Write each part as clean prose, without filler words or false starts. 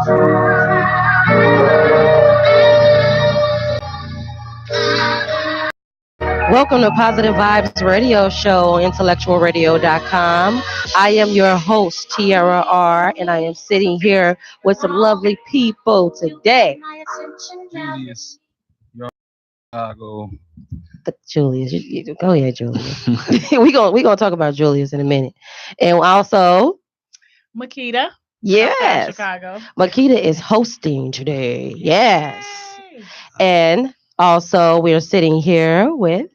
Welcome to Positive Vibes Radio Show, IntellectualRadio.com. I am your host, Tiara R., and I am sitting here with some lovely people today. Julius, Chicago. Julius, go ahead, Julius. we gonna talk about Julius in a minute, and also Makita. yes, Chicago. Makita is hosting today. Yes, and also we're sitting here with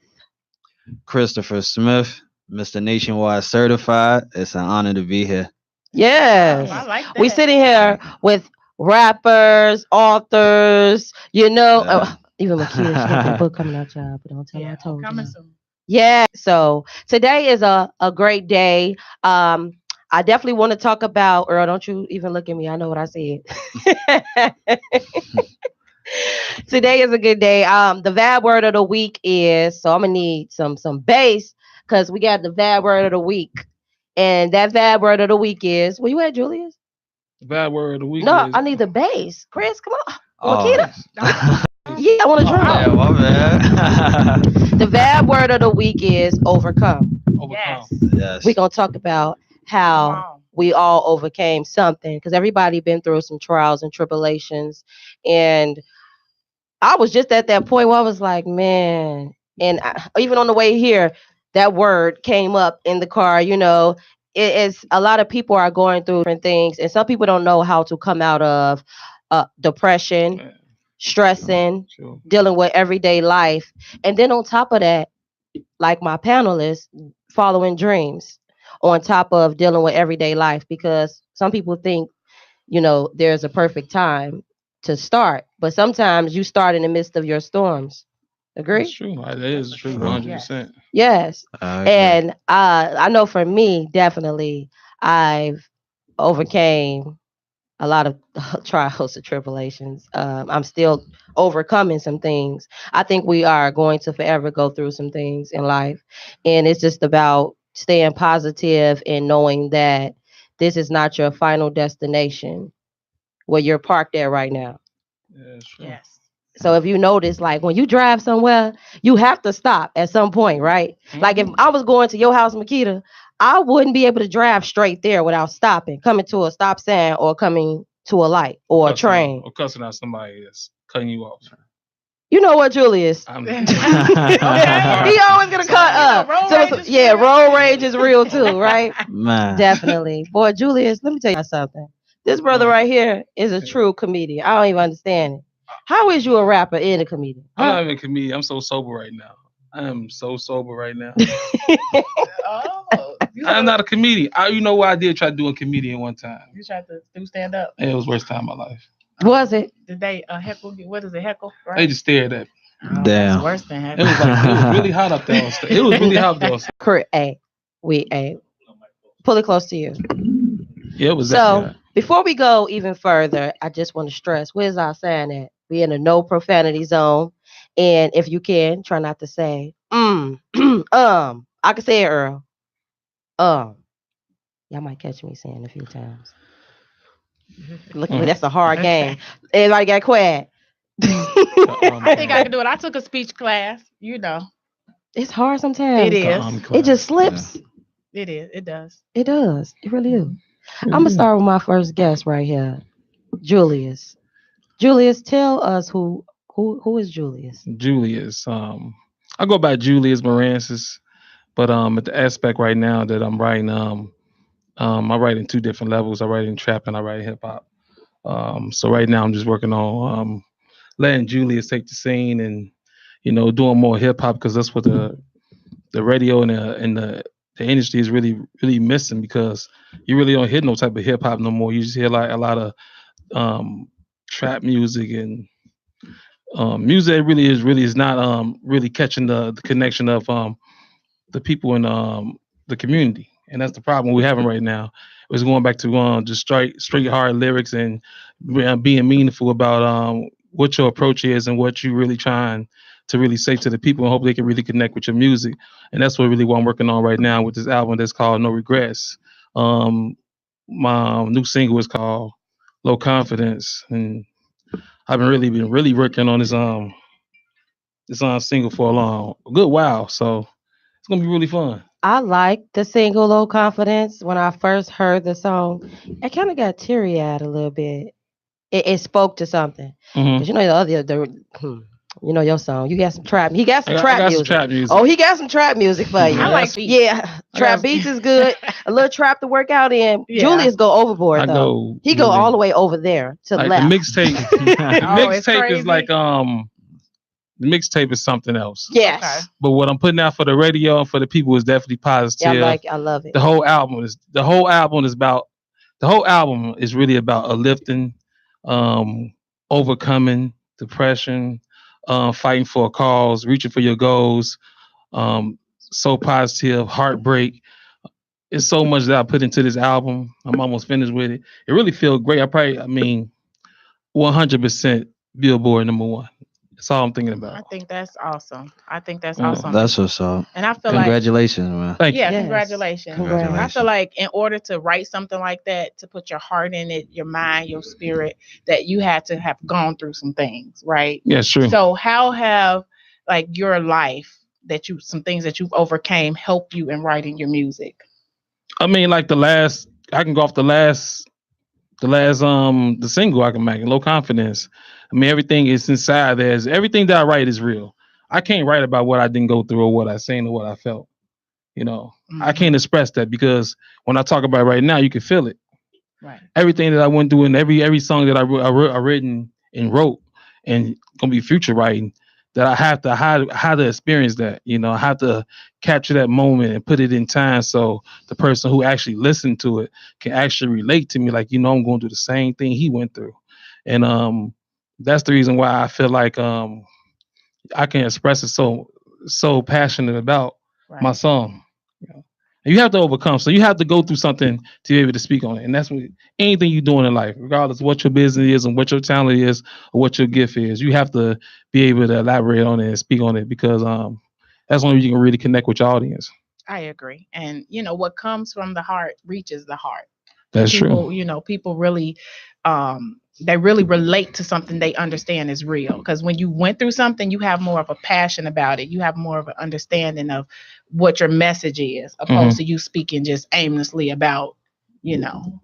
Christopher Smith, Mr. Nationwide Certified. It's an honor to be here. yes. I like that. We sitting here with rappers, authors, even Makita, she got that book coming out, y'all, but don't tell her I told you. Coming soon. Yeah, so today is a great day. I definitely want to talk about, Earl, don't you even look at me. I know what I said. Today is a good day. The bad word of the week is, so I'm gonna need some bass because we got the bad word of the week. And that bad word of the week is, where you at, Julius? Bad word of the week. No, is, I need the bass. Chris, come on. Oh. Makita? Yeah, I want to drum. Yeah, my bad. The bad word of the week is overcome. Yes. Yes. We're going to talk about how we all overcame something because everybody been through some trials and tribulations. And I was just at that point where I was like, man, and even on the way here, that word came up in the car, it's a lot of people are going through different things, and some people don't know how to come out of depression, stressing, dealing with everyday life. And then on top of that, like my panelists, following dreams on top of dealing with everyday life, because some people think, there's a perfect time to start, but sometimes you start in the midst of your storms. Agree? That's true. That is true. 100%. Yes. And I know for me, definitely, I've overcame a lot of trials and tribulations. I'm still overcoming some things. I think we are going to forever go through some things in life. And it's just about staying positive and knowing that this is not your final destination where you're parked at right now. Yeah, true. Yes. So if you notice, like when you drive somewhere, you have to stop at some point, right? Mm-hmm. Like if I was going to your house, Makita, I wouldn't be able to drive straight there without stopping, coming to a stop sign or coming to a light or a train. Or cussing out somebody that's cutting you off. You know what, Julius? He always gonna cut up. Road rage is real too, right? Man. Definitely. Boy, Julius, let me tell you something. This brother right here is a true comedian. I don't even understand it. How is you a rapper and a comedian? Huh? I'm not even a comedian. I'm so sober right now. I am so sober right now. I'm not a comedian. You know what I did try to do a comedian one time. You tried to do stand up. And it was the worst time of my life. Was it? Did they heckle? What is it, heckle? Right? They just stared at me. Damn. That's worse than heckle. It was really hot up there on stage. It was really hot up there on stage. Pull it close to you. Yeah, it was so. Before we go even further, I just want to stress, where's our sign at? We're in a no profanity zone. And if you can, try not to say, I can say it, Earl. Y'all might catch me saying it a few times. Look, that's a hard game. Everybody got quiet. I think I can do it. I took a speech class, It's hard sometimes. It is. It just slips. Yeah. It is. It does. It does. It really is. I'm going to start with my first guest right here, Julius. Julius, tell us who is Julius? Julius. I go by Julius Morancis, but at the aspect right now that I'm writing, I write in two different levels. I write in trap and I write hip hop. So right now I'm just working on letting Julius take the scene and doing more hip hop because that's what the radio and the industry is really, really missing because you really don't hear no type of hip hop no more. You just hear like a lot of trap music and music that really is not really catching the connection of the people in the community, and that's the problem we're having right now. It's going back to just straight hard lyrics and being meaningful about what your approach is and what you really trying to really say to the people and hope they can really connect with your music. And that's what I'm working on right now with this album that's called No Regrets. My new single is called Low Confidence, and I've been really working on this single for a good while. So it's gonna be really fun. I like the single "Low Confidence." When I first heard the song, I kind of got teary eyed a little bit. It spoke to something Hmm. because you know your song. You got some trap. He got some I trap got some music. trap music. Oh, he got some trap music for you. I like beats. Yeah, trap beats is good. A little trap to work out in. Yeah. Julius go overboard I though. go. He go all the way over there to the Like left. the mixtape. The Oh, it's mixtape is crazy. like the mixtape is something else. Yes. Okay. But what I'm putting out for the radio and for the people is definitely positive. Yeah, I love it. The whole album is really about uplifting, overcoming depression, fighting for a cause, reaching for your goals. So positive, heartbreak. It's so much that I put into this album. I'm almost finished with it. It really feels great. 100% Billboard #1. That's all I'm thinking I about. think that's awesome. I think that's Yeah. awesome. That's what's up. And I feel like, Congratulations, man. Thank you. yeah, Yes. congratulations. Congrats. I feel like in order to write something like that, to put your heart in it, your mind, your spirit, that you had to have gone through some things, right? Yeah, sure. So how have like your life some things that you've overcame helped you in writing your music? I mean, like I can go off the single I can make, Low Confidence. I mean, everything is inside there. Everything that I write is real. I can't write about what I didn't go through or what I seen or what I felt. You know, I can't express that because when I talk about it right now, you can feel it. Right. Everything that I went through and every song that I written and wrote and gonna be future writing, that I have to how to experience that. You know, I have to capture that moment and put it in time so the person who actually listened to it can actually relate to me. Like, you know, I'm going through the same thing he went through, and that's the reason why I feel like I can express it so passionate about my Right. song. You know? And you have to overcome. So you have to go through something to be able to speak on it. And that's what anything you're doing in life, regardless of what your business is and what your talent is or what your gift is, you have to be able to elaborate on it and speak on it because that's when you can really connect with your audience. I agree. And you know, what comes from the heart reaches the heart. That's People, true. you know, people really they really relate to something they understand is real. Because when you went through something, you have more of a passion about it. You have more of an understanding of what your message is, opposed to you speaking just aimlessly about, you know.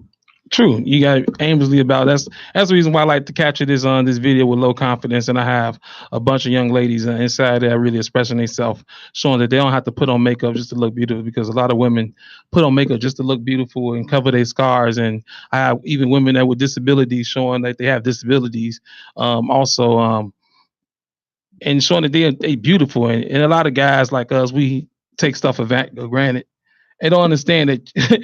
True. You got aimlessly about that's the reason why I like to capture this on this video with Low Confidence, and I have a bunch of young ladies inside there really expressing themselves, showing that they don't have to put on makeup just to look beautiful, because a lot of women put on makeup just to look beautiful and cover their scars, and I have even women that with disabilities showing that they have disabilities, also and showing that they beautiful, and a lot of guys like us, we take stuff for granted. They don't understand that.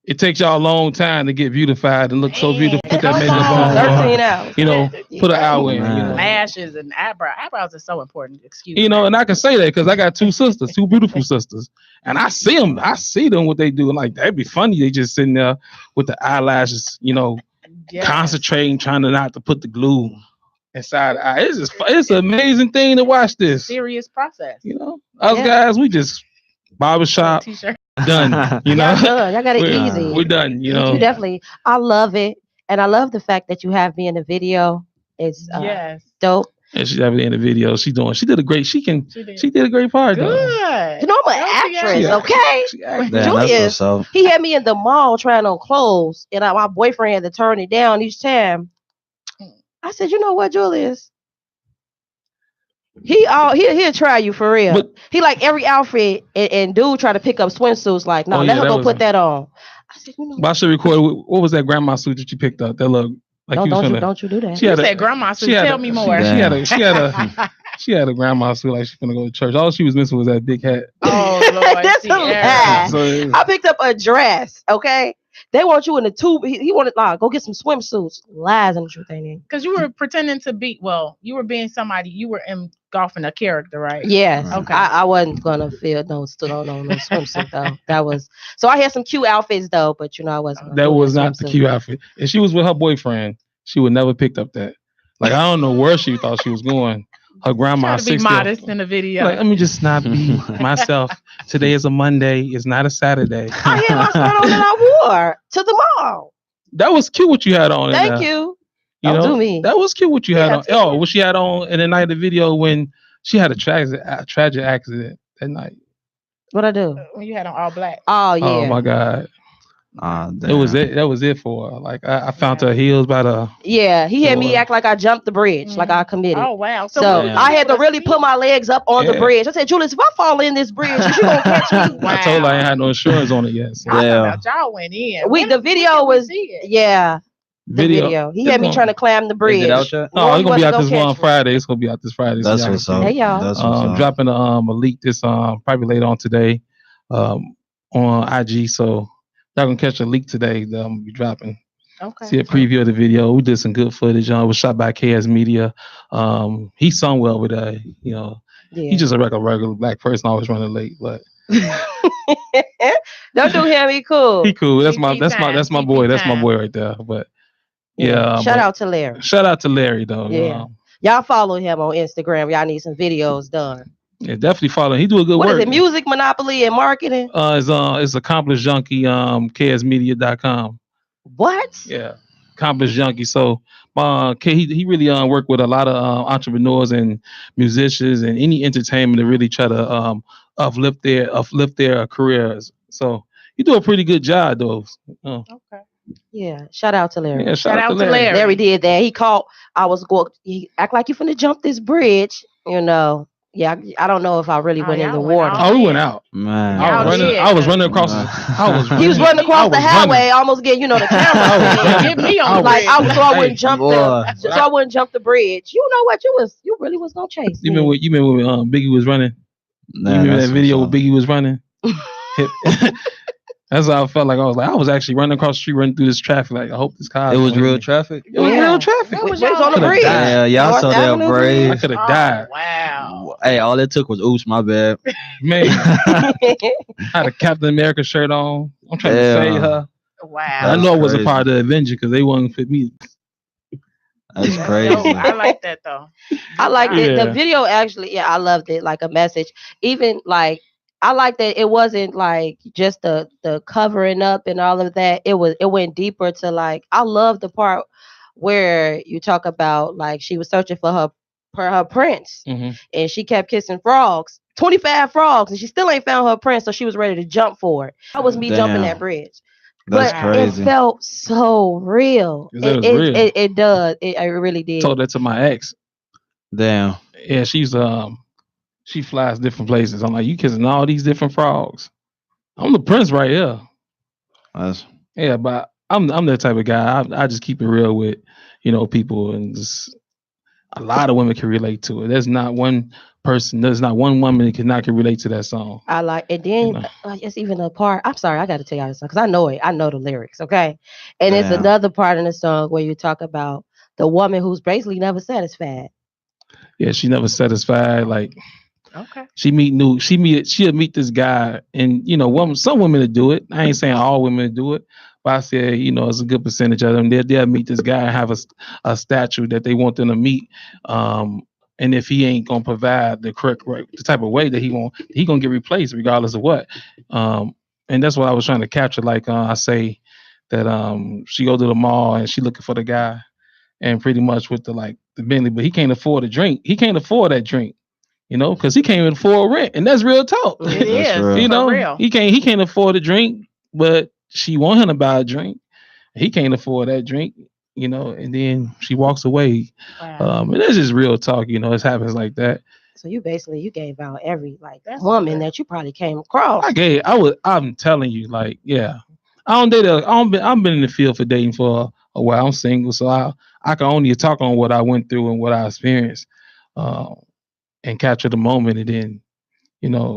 It takes y'all a long time to get beautified and look so beautiful. Put that Come makeup on, on, 13 hours. you know, put an hour in. You Man. know, Lashes and eyebrows are so important. Excuse you know, me. and I can say that because I got two sisters, two beautiful sisters, and I see them what they do. Like, that'd be funny. They just sitting there with the eyelashes, you know, Yes. concentrating, trying to not to put the glue inside the eye. It's an amazing thing to watch this. Serious process. You know, us Yeah. guys, we just barbershop T-shirt. done. You know, Y'all done. Y'all got it we're, easy. we're done. You know, You definitely. I love it, and I love the fact that you have me in the video. It's Yes. dope. and she's having in the video. She did a great. She did a great part. Good. Though. You know I'm an Don't actress, forget. okay? She acted. Damn, Julius. that's what's up. He had me in the mall trying on clothes, and my boyfriend had to turn it down each time. I said, you know what, Julius? He'll try you for real. But- he like every outfit, and dude try to pick up swimsuits. Like, no, Oh, let yeah, her that go was- put that on. I said, you know, But I should record. What was that grandma suit that you picked up? That look like you was finna- don't you do that. She You had a- said grandma, so she had tell a- me more. She had a grandma suit like she's gonna go to church. All she was missing was that big hat. Oh Lord, That's a Sierra. lie. So I picked up a dress. Okay, they want you in the tube. He wanted go get some swimsuits. Lies and the truth ain't in. Because you were pretending to be, you were being somebody, you were engulfing a character, right? Yes. Okay. I wasn't gonna feel no swimsuit though. That was so I had some cute outfits though, but you know I wasn't. Gonna that do was no not the swimsuit. cute outfit. If she was with her boyfriend, she would never picked up that. Like, I don't know where she thought she was going. Her grandma, Try to be 60. modest in the video. Like, let me just not be myself. Today is a Monday. It's not a Saturday. I had my skirt on that I wore to the mall. That was cute what you had on. Thank you. You Don't know, do me. that was cute what you had Yeah, on. Oh, what she had on in the night of the video when she had a tragic accident that night. what I do? When you had on all black. Oh Oh my yeah, God. Ah, It was damn. it. That was it for her. Like I found Yeah. her heels by the yeah. He had me door. act like I jumped the bridge, like I committed. Oh wow. So we So was Damn. I had to able really see put my legs up on the Yeah. bridge. I said, Julius, if I fall in this bridge, is you gonna catch me? Wow. I told her I ain't had no insurance on it yet. So I Damn. thought about y'all went in. The When video can we was see it? yeah, the video. video. He It's had me going. trying to climb the Is it out bridge. yet? No, No, it's he gonna be wasn't out gonna this one catch me. Friday. It's gonna be out this Friday. So That's y'all what's can see up. Hey it. y'all. That's what's up. Dropping a leak this probably later on today on IG. So y'all gonna catch a leak today that I'm gonna be dropping. See Okay. a preview of the video. We did some good footage. It was shot by KS Media. He sung well with you know, Yeah. he's just a regular black person always running late, but Don't do him. He cool. he cool. That's my TP that's my time, that's my TP boy. That's my time. boy right there. But Yeah. yeah, Shout but out to Larry. shout out to Larry though. Yeah. Y'all follow him on Instagram. Y'all need some videos done. Yeah, definitely follow. He do a good What is work. it? Music Monopoly and marketing? It's accomplished junkie, ksmedia.com. What? Yeah, accomplished junkie. So, he really work with a lot of entrepreneurs and musicians and any entertainment to really try to uplift their careers. So he do a pretty good job, though. Okay. Yeah. Shout out to Larry. Yeah, Shout out to Larry. Larry did that. He caught. I was going. He act like you finna jump this bridge. You know. Yeah. I don't know if I really Oh, went in the y'all went water. all Oh, we went in. out. Man. I was Y'all running. did, I was running cause- across. I was. He was running across the I was highway, running. almost getting the I was camera. running. Get me on I the was- bridge. So I wouldn't jump boy. so I wouldn't jump the bridge. You know what? You really was gonna chase You me. remember when Biggie was running? Man, You remember that's that video where what's up. Biggie was running? That's how I felt like. I was actually running across the street, running through this traffic. Like, I hope this car. It was don't hit real me. traffic. It was Yeah. real traffic. Where We was was y'all on the at? bridge. Yeah, y'all North saw that Avenue, I brave. could have Oh, died, wow. Hey, all it took was oops, my bad. man. I That's had a Captain America shirt on. I'm trying to Damn. save her. I Wow. know I wasn't crazy. part of the Avenger because they wasn't fit me. That's That's crazy. dope. I like that though. I liked Good it. Yeah. The video actually, yeah, I loved it. Like a message. Even like I like that it wasn't like just the covering up and all of that. It went deeper to like I love the part where you talk about like she was searching for her prince hmm and she kept kissing frogs. 25 frogs and she still ain't found her prince, so she was ready to jump for it. That was me jumping that Damn. bridge. That's But crazy. it felt so real. It was real. It does. It really did. Told that to my ex. Damn. Yeah, she flies different places. I'm like, you kissing all these different frogs. I'm the prince right here. That's Yeah, but I'm that type of guy. I just keep it real with people, and just a lot of women can relate to it. There's not one woman that can relate to that song. I like, and You then know. it's even a part. I'm sorry, I got to tell y'all this song because I know it. I know the lyrics, okay? And it's Damn. another part in the song where you talk about the woman who's basically never satisfied. Yeah, she never satisfied. Like Okay. she'll meet this guy, and some women to do it. I ain't saying all women to do it, but I said it's a good percentage of them. They'll meet this guy and have a statue that they want them to meet. And if he ain't gonna provide the type of way that he gonna get replaced regardless of what. And that's what I was trying to capture. Like I say that she go to the mall and she looking for the guy, and pretty much with the Bentley, but he can't afford a drink. He can't afford that drink. Because he can't even afford rent, and that's real talk. It That's is real. for real. he can't afford a drink, but she want him to buy a drink. He can't afford that drink, and then she walks away. Wow. And that's just real talk. It happens like that. So you gave out every That's woman good. that you probably came across. I'm telling you, yeah. I've been in the field for dating for a while. I'm single, so I can only talk on what I went through and what I experienced. And capture the moment, and then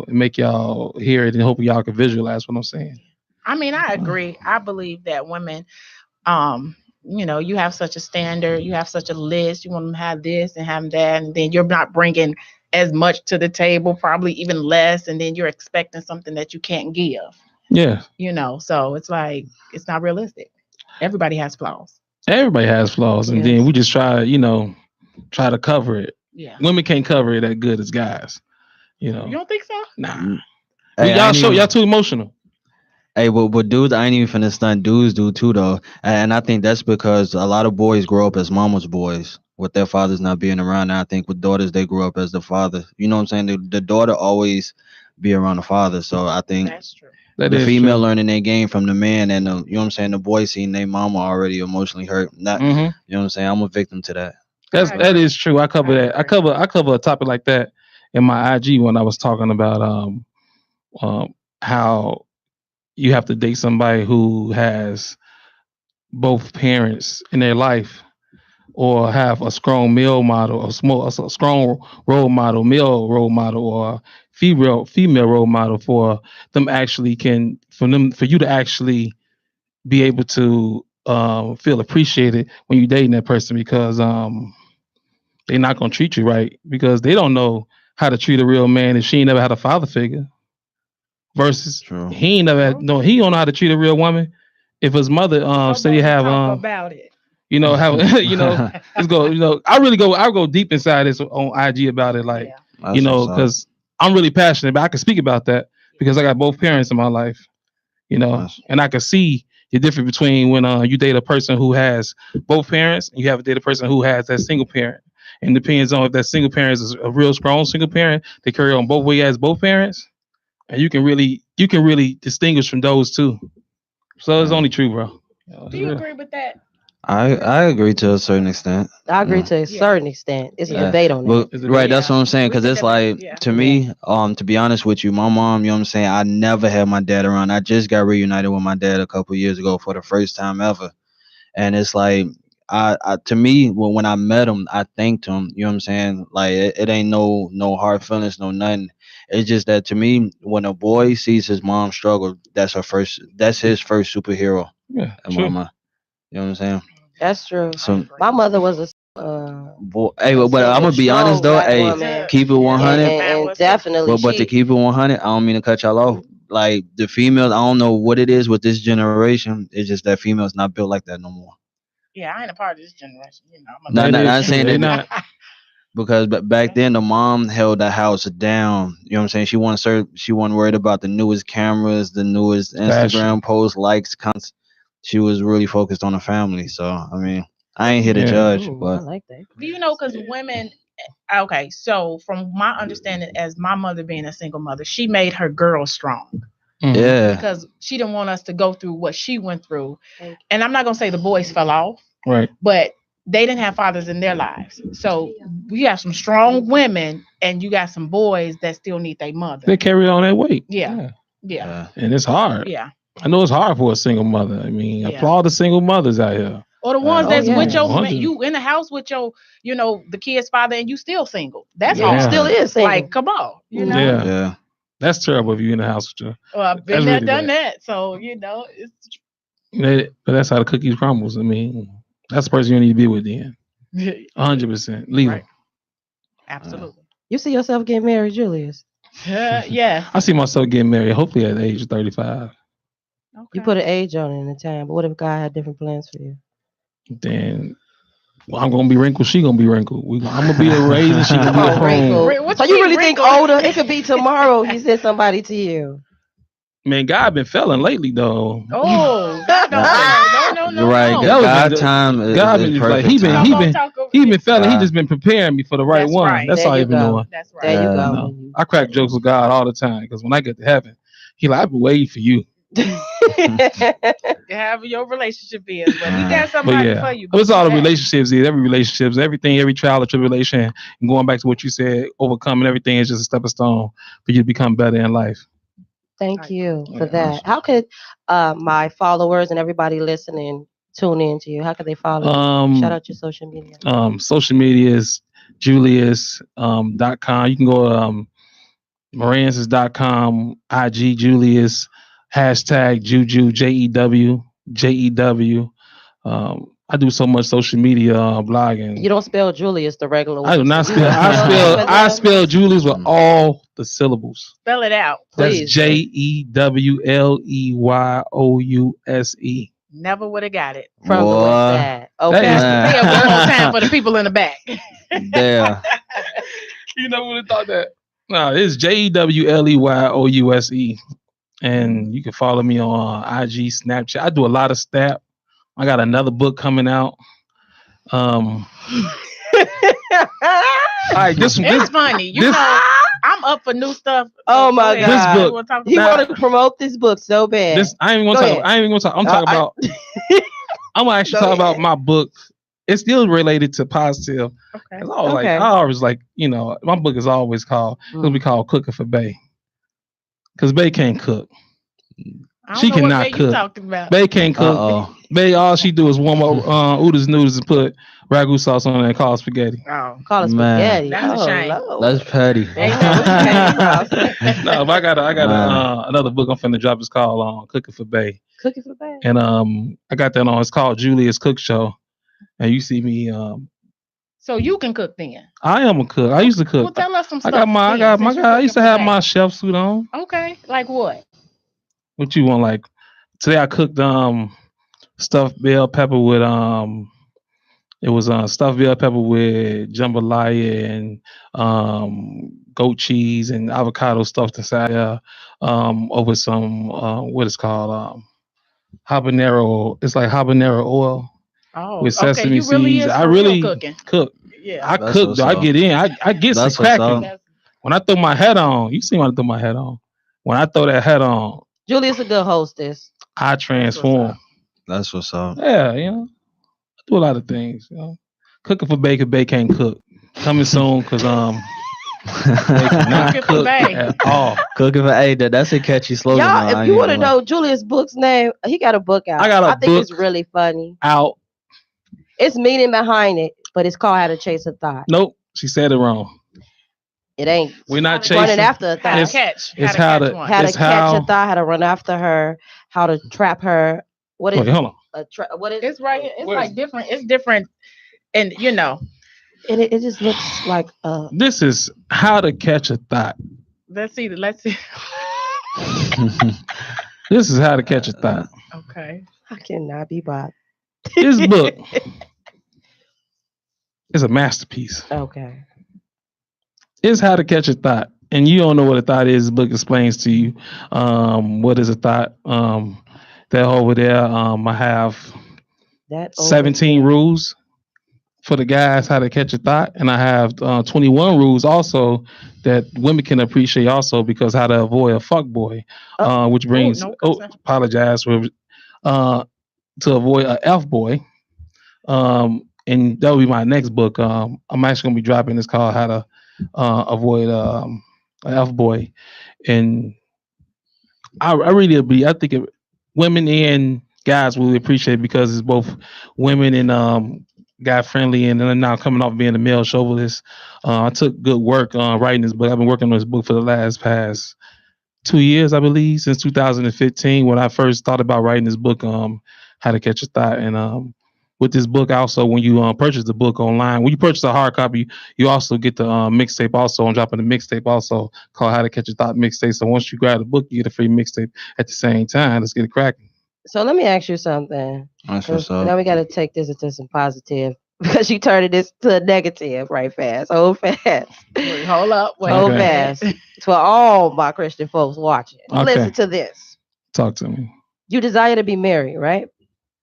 make y'all hear it, and hope y'all can visualize what I'm saying. I mean, I agree. I believe that women, you have such a standard, you have such a list, you want them to have this and have that, and then you're not bringing as much to the table, probably even less, and then you're expecting something that you can't give. Yeah, So it's like it's not realistic. Everybody has flaws. everybody has flaws, and then Yes. we just try to cover it. Yeah. Women can't cover it that good as guys. You don't think so? Nah. Hey, I Y'all ain't even- y'all too emotional. Hey, but dudes, I ain't even finna stunt. Dudes do too, though, and I think that's because a lot of boys grow up as mama's boys with their fathers not being around. And I think with daughters, they grew up as the father. You know what I'm saying? The daughter always be around the father. So I think That's true. That the is female true. learning their game from the man, and you know what I'm saying. The boy seeing their mama already emotionally hurt. Not, Hmm. you know what I'm saying. I'm a victim to that. I That agree. is true. I cover I that. agree. I cover a topic like that in my IG when I was talking about how you have to date somebody who has both parents in their life, or have a strong male model, a strong role model, male role model, or female role model for them actually can for you to actually be able to feel appreciated when you dating that person, because they're not gonna treat you right because they don't know how to treat a real man if she ain't never had a father figure. Versus True. he ain't never had, True. no, he don't know how to treat a real woman. If his mother So say bold to have talk about it. have let's go, I go deep inside this on IG about it, like, Yeah. That's what's up. because I'm really passionate, but I can speak about that because I got both parents in my life, That's and I can see the difference between when you date a person who has both parents and you have to date a person who has that single parent. And depends on if that single parent is a real strong single parent, they carry on both ways as both parents, and you can really distinguish from those two. So it's yeah. only true, bro. Do It's you real. agree with that? I agree to a certain extent. I agree Yeah. to a Yeah. certain extent. It's a Yeah. debate on that. But It's a right, debate. that's Yeah. what I'm saying. We Cause could it's debate. like Yeah. to Yeah. me, to be honest with you, my mom, you know what I'm saying. I never had my dad around. I just got reunited with my dad a couple years ago for the first time ever, and it's like, I to me, when I met him, I thanked him. You know what I'm saying? Like it ain't no hard feelings, no nothing. It's just that to me, when a boy sees his mom struggle, that's his first superhero Yeah, in my true. mind. You know what I'm saying? That's true. I So, agree. My mother was boy, hey, a but I'm single, gonna be honest strong though. black Hey, woman, keep it Yeah. 100. That and was her. definitely But to she. keep it 100, I don't mean to cut y'all off. Like the females, I don't know what it is with this generation. It's just that females not built like that no more. Yeah, I ain't a part of this generation. I'm a Not That not, is not true. saying They that not. because back then the mom held the house down. You know what I'm saying? She wasn't worried about the newest cameras, the newest Fashion. Instagram posts, likes, comments. She was really focused on the family. So I mean, I ain't here to Yeah. judge, Ooh, I but like that. Do you know? Because women. Okay, so from my understanding, as my mother being a single mother, she made her girls strong Mhm. yeah, because she didn't want us to go through what she went through. Thank And I'm not gonna say the boys fell off, Right. but they didn't have fathers in their lives. So we have some strong women, and you got some boys that still need their They mother. carry on that weight. Yeah, Yeah. yeah, yeah. And it's hard. yeah, I know it's hard for a single mother. I mean, yeah. applaud the single mothers out here. Or the ones Facts. Oh that's with yes, your 100. you in the house with your, the kid's father, and you still single. That's and you hard. still Yeah. is Like, single. come on, Hmm. Yeah. Yeah. That's terrible if you're in the house with you. Well, I've been That's there, really done bad. that. So But that's how the cookies crumbles. I mean, that's the person you need to be with then. it's 100%. Leave right. them. Yeah. Absolutely. You see yourself getting married, Julius? Yes. I see myself getting married, hopefully at the age of 35. You Okay. put an age on it in the time, but what if God had different plans for you? Then I'm gonna be wrinkled. She gonna be wrinkled. I'm gonna be a raisin. She gonna Come be a on, prune. wrinkle. What So you you mean really think wrinkle? older? It could be tomorrow. He said somebody to you. Man, God been felling lately though. Oh, God don't Uh, play. No, no, no, right. no. That was God been time God is been just like perfect Come he on, been timing. talk over. he Yeah, been felling. He Uh, just been preparing me for the right that's one. right. That's There all he you been go. doing. That's There right. you uh, go. I crack jokes with God all the time because when I get to heaven, he like I've been waiting for you. Have your relationship is, but he uh, got But somebody for yeah, you. it's Believe all the that. relationships. Every relationships, everything, every trial or tribulation, and going back to what you said, overcoming everything is just a stepping stone for you to become better in life. I Thank agree. you for Yeah. that. that's How what's up. could my followers and everybody listening tune in to you? How could they follow you? Shout Um, out your social media. Social media is Julius .com. You can go Moransis.com, IG Julius, hashtag Juju, Jew. I do so much social media blogging. You don't spell Julius the regular I do way, so not you spell. gonna spell that for I them? spell Julius with Mm. all the syllables. Spell it out. That's Please do. JEWLEYOUSE. Never would have got it. From the West Boy, Side. That Okay. is. Say it one more time man, for the people in the back. there. You never would have thought that. No, it's JEWLEYOUSE. and you can follow me on IG, Snapchat. I do a lot of stat. I got another book coming out. All right, It's funny. You this- know, I'm up for new stuff. Oh Go my ahead. This God. book- We'll talk He about want to promote this book so bad. this I ain't even Go gonna ahead. talk. I ain't even gonna talk. I'm talking about. I'm gonna actually Go talk about ahead. my book. It's still related to positive. Okay. 'Cause I was Okay. I always like, my book is always called. It'll be called Cooking for Bay. Cause Bay can't cook. I don't She know what cannot day you cook. talking about. Bay can't cook. Uh-oh. Bay, all she do is warm up oodles noodles and put ragu sauce on it and call it spaghetti. Oh, Call it Man. spaghetti. That's a shame. Lord. That's petty. Ain't no shame. No, but I got Man. another book I'm finna drop. It's called Cooking for Bay, Cooking for bad. and I got that on. It's called Julia's Cook Show, and you see me. So you can cook then. I am a cook. I used to Well, cook. tell us some I stuff. got my then, since you're I used to cooking have for my that. chef suit on. Okay, like what? What you want? Like today I cooked stuffed bell pepper with it was stuffed bell pepper with jambalaya and goat cheese and avocado stuffed inside there over some what is called habanero. It's like habanero oil Oh, with okay. sesame You really seeds. is I for really real cooking. cook. Yeah. I That's cook what's though. I up. get in. I get some That's what's cracking. up. That's- When I throw my hat on, you see when I throw my hat on. When I throw that hat on, Julia's a good hostess. I transform. That's what's up. Yeah, I do a lot of things. Cooking for Baker, Bay can't cook. Coming soon because they cannot Cooking for cook Bay. at all. Cooking for that's a catchy slogan. Y'all, though, I if ain't you gonna want to lie. know Julia's book's name, he got a book out. I got a I think it's book. really funny. Out. It's meaning behind it, but it's called How to Chase a Thought. Nope, she said it wrong. It ain't We're not Running chasing. running after a How to thought. catch. it's How how to to- catch one. How to It's catch how- a thought, how to run after her, how to trap her. What is Wait, hold on. what is It's right here. It's Where is like different. It's different, and and it just looks like This is how to catch a thought. let's see. Let's see. This is how to catch a thought. Okay. I cannot be bothered. This book is a masterpiece. Okay. It's how to catch a thought. And you don't know what a thought is. The book explains to you what is a thought. That over there, I have That 17 rules for the guys how to catch a thought, and I have 21 rules also that women can appreciate also because how to avoid a fuck boy, which brings no cussing. apologize for to avoid a f boy. And that will be my next book. I'm actually gonna be dropping this called How to Avoid an F boy, and I really be. I think women and guys will appreciate it because it's both women and guy friendly, and then now coming off being a male chauvinist. I took good work writing this book. I've been working on this book for the past 2 years, I believe, since 2015 when I first thought about writing this book, How to Catch a Thought, and with this book also when you purchase the book online, when you purchase a hard copy, you also get the mixtape also. I'm dropping the mixtape also called How to Catch a Thought mixtape. So once you grab the book, you get a free mixtape at the same time. Let's get it cracking. So let me ask you something. That's 'Cause what's now up. we got to take this into some positive because you turned this to a negative right fast. Hold fast. Wait, hold up. Wait. Hold Okay. fast. To all my Christian folks watching. Okay. Listen to this. Talk to me. You desire to be married, right?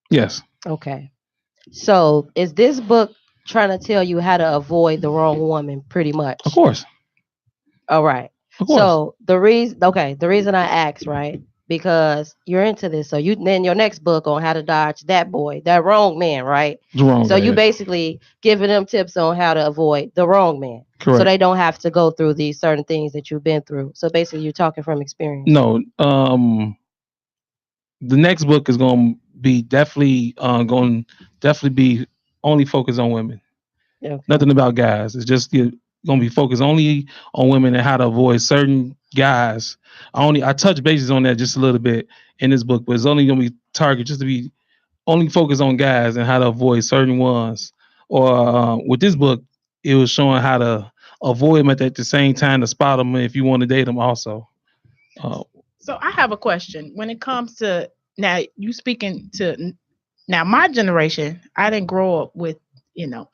Yes. Okay. So is this book trying to tell you how to avoid the wrong woman pretty much? Of course. All right. Of course. So the reason I asked, right? Because you're into this. So you then your next book on how to dodge that boy, that wrong man, right? It's wrong. So you guy. basically giving them tips on how to avoid the wrong man. Correct. So they don't have to go through these certain things that you've been through. So basically you're talking from experience. No. The next book is going to be definitely be only focused on women. Okay. Nothing about guys. It's just going to be focused only on women and how to avoid certain guys. I touch bases on that just a little bit in this book, but it's only going to be targeted just to be only focused on guys and how to avoid certain ones. Or with this book, it was showing how to avoid them at the same time to spot them if you want to date them also. So I have a question. When it comes to now, you speaking to now my generation, I didn't grow up with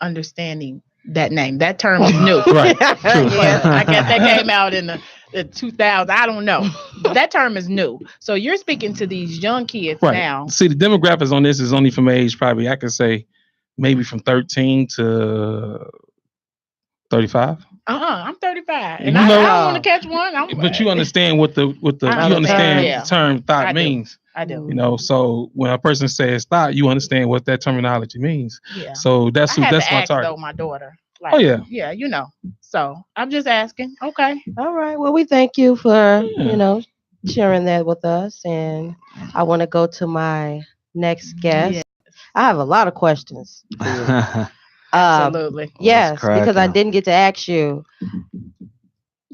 understanding that name. That term is new. Right. True. But I guess that came out in the the 2000. I don't know. But that term is new. So you're speaking to these young kids Right. now. See, the demographics on this is only from age probably I could say maybe from 13 to 35. I'm 35, You and I know- don't want to catch one. But you understand what the I you understand yeah. the term thought I do. means. I do. You know, so when a person says thought, you understand what that terminology means. Yeah. So that's I had that's to my ask target. though, my daughter. Like, Oh, yeah. Yeah, you know. So I'm just asking. Okay. All right. Well, we thank you for, Yeah. sharing that with us. And I want to go to my next guest. Yeah. I have a lot of questions for you. Absolutely. Yes, because I cracking? didn't get to ask you.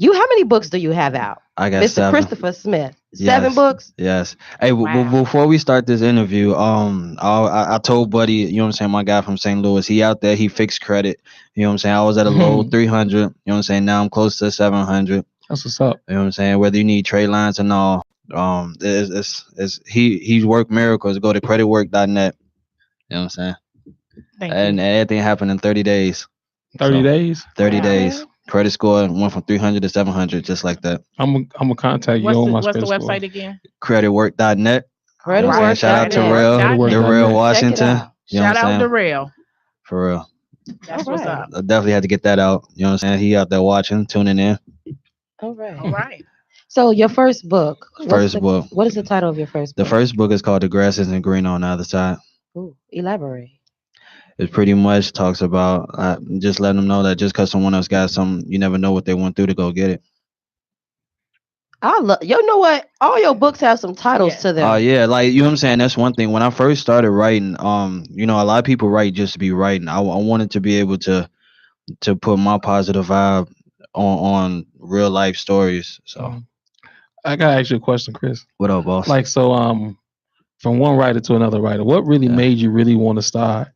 How many books do you have out? I got Mr. 7. Christopher Smith. 7 Yes. books? Yes. Hey, Wow. before we start this interview, I told Buddy, you know what I'm saying, my guy from St. Louis, he out there, he fixed credit. You know what I'm saying? I was at a low 300. You know what I'm saying? Now I'm close to 700. That's what's up. You know what I'm saying? Whether you need trade lines and all, he's worked miracles. Go to creditwork.net. You know what I'm saying? Thank And you. everything happened in 30 days. 30 So, days. 30 Wow. days. Credit score went from 300 to 700, just like that. I'm gonna contact you What's on the, my what's the credit score. website again? Creditwork.net. You know what I'm saying? Creditwork. Shout out to Creditwork. Rail, Creditwork. Darrell Check it Washington. out. You know Shout what I'm out to saying? Rail. For real. That's All what's right. up. I definitely had to get that out. You know what I'm saying? He out there watching, tuning in. All right. All right. So your first book. First book. What is the title of your first The book? first book is called The Grass Isn't Green on the Other Side. Ooh, elaborate. It pretty much talks about just letting them know that just because someone else got something, you never know what they went through to go get it. I love. You know what? All your books have some titles Yeah. to them. Oh yeah, like you know what I'm saying. That's one thing. When I first started writing, a lot of people write just to be writing. I wanted to be able to put my positive vibe on real life stories. So I gotta ask you a question, Chris. what up, boss? Like so, from one writer to another writer, what really Yeah. made you really want to start?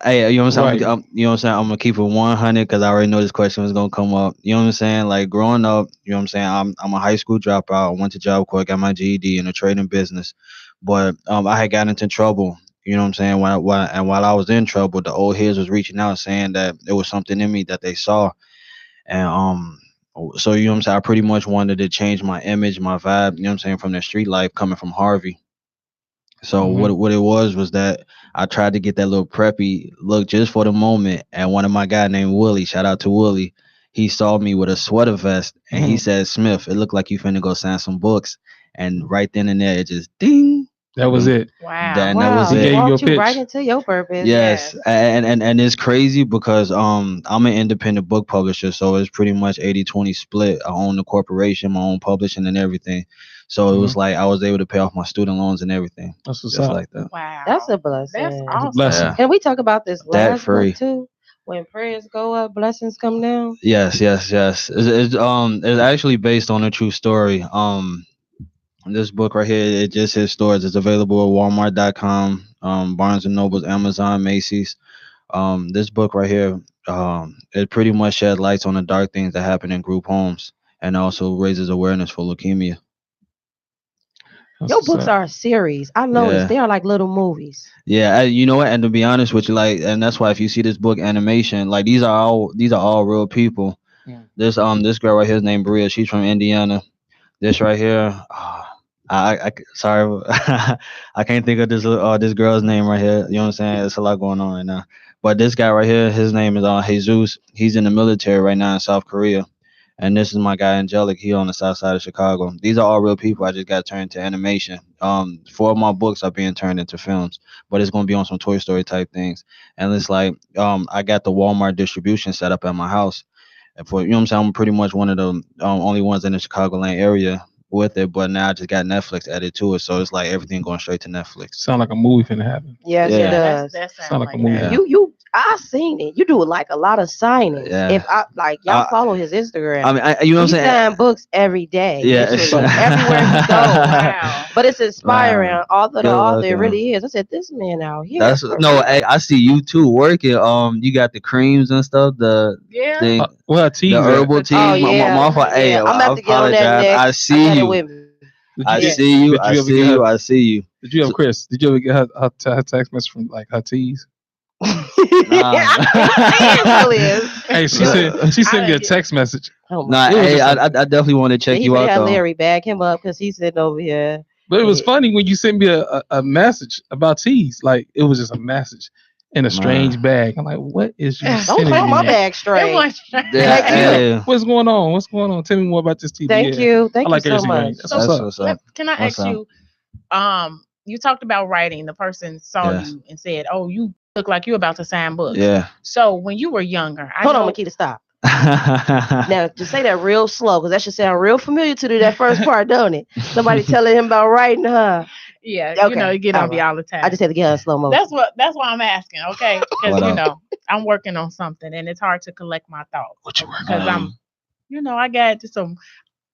Hey, you know what I'm saying? Right. You know what I'm saying? I'm gonna keep it 100 because I already know this question was gonna come up. You know what I'm saying? Like growing up, you know what I'm saying? I'm a high school dropout. I went to Job Corps, got my GED in a trading business, but I had gotten into trouble. You know what I'm saying? While I was in trouble, the old heads was reaching out saying that there was something in me that they saw, and so you know what I'm saying? I pretty much wanted to change my image, my vibe. You know what I'm saying? From the street life coming from Harvey. So what it was that I tried to get that little preppy look just for the moment, and one of my guy named Willie, shout out to Willie, he saw me with a sweater vest, and he said, "Smith, it looked like you finna go sign some books." And right then and there, it just ding. That was it. Wow. That was He it. gave you walked a you right pitch. into your purpose. Yes, Yes. and it's crazy because I'm an independent book publisher, so it's pretty much 80-20 split. I own the corporation, my own publishing and everything. So it was like I was able to pay off my student loans and everything, That's what's just up. like that. Wow. That's a blessing. That's That's a awesome. blessing. Yeah. Can we talk about this Debt last free. book too? When prayers go up, blessings come down. Yes. It's actually based on a true story. This book right here, it just hits stores. It's available at Walmart.com, Barnes and Nobles, Amazon, Macy's. This book right here, it pretty much shed lights on the dark things that happen in group homes, and also raises awareness for leukemia. That's Your what's books up. are a series. I noticed Yeah. they are like little movies. Yeah, you know what? And to be honest with you, like, and that's why if you see this book animation, like these are all real people. Mm. This girl right here is named Bria. She's from Indiana. This right here, sorry, I can't think of this girl's name right here. You know what I'm saying? It's a lot going on right now. But this guy right here, his name is Jesus. He's in the military right now in South Korea. And this is my guy Angelic. He on the south side of Chicago. These are all real people. I just got turned into animation. 4 of my books are being turned into films, but it's gonna be on some Toy Story type things. And it's like I got the Walmart distribution set up at my house. And for you know what I'm saying, I'm pretty much one of the only ones in the Chicagoland area with it. But now I just got Netflix added to it, so it's like everything going straight to Netflix. Sound like a movie finna happen. Yes, Yeah. it does. That Sound sounds like a like movie. that. Yeah. I seen it. You do like a lot of signings. Yeah. If I like y'all I- follow his Instagram. I mean, you know what He I'm saying? sign books every day. Yeah. Literally, everywhere he goes. Wow. But it's inspiring. Wow. Author to Good author, luck, it y'all. really is. I said, this man out here. That's for no. real. Hey, I see you too working. You got the creams and stuff. The Yeah. thing. Well, tease The that. herbal tea. Oh yeah, Hey, yeah. I'm I about to get on that apologize. next. I see got it you. with me. Did I you, Yeah. see you. Did I you ever see get you. her- I see you. did you ever, Chris? Did you ever get her text message from like her tease? I can't stand Julius. Hey, she sent me a text message. Oh Nah, my It was hey, just I definitely want to check He you better out have though. Larry bag him up because he's sitting over here. But it was funny when you sent me a message about teas. Like it was just a message in a Man. strange bag. I'm like, what is you Don't Don't sending throw my me? bag It straight. was. Yeah, Thank you. hey, What's going on? What's going on? Tell me more about this tea. Thank Yeah, you. I Thank you like so everything much. green. That's what's So that's up. what's up. can I What's ask up? you? You talked about writing. The person saw Yes. you and said, "Oh, you look like you're about to sign books." Yeah. So when you were younger, I Hold on, know. Makita, stop. Now, just say that real slow because that should sound real familiar to that first part, don't it? Somebody telling him about writing, huh? Yeah, Okay, you get all on me right. all the time. I just had to get her in slow motion. That's why I'm asking, okay? Because What up? I'm working on something and it's hard to collect my thoughts. What you working Because Um, I got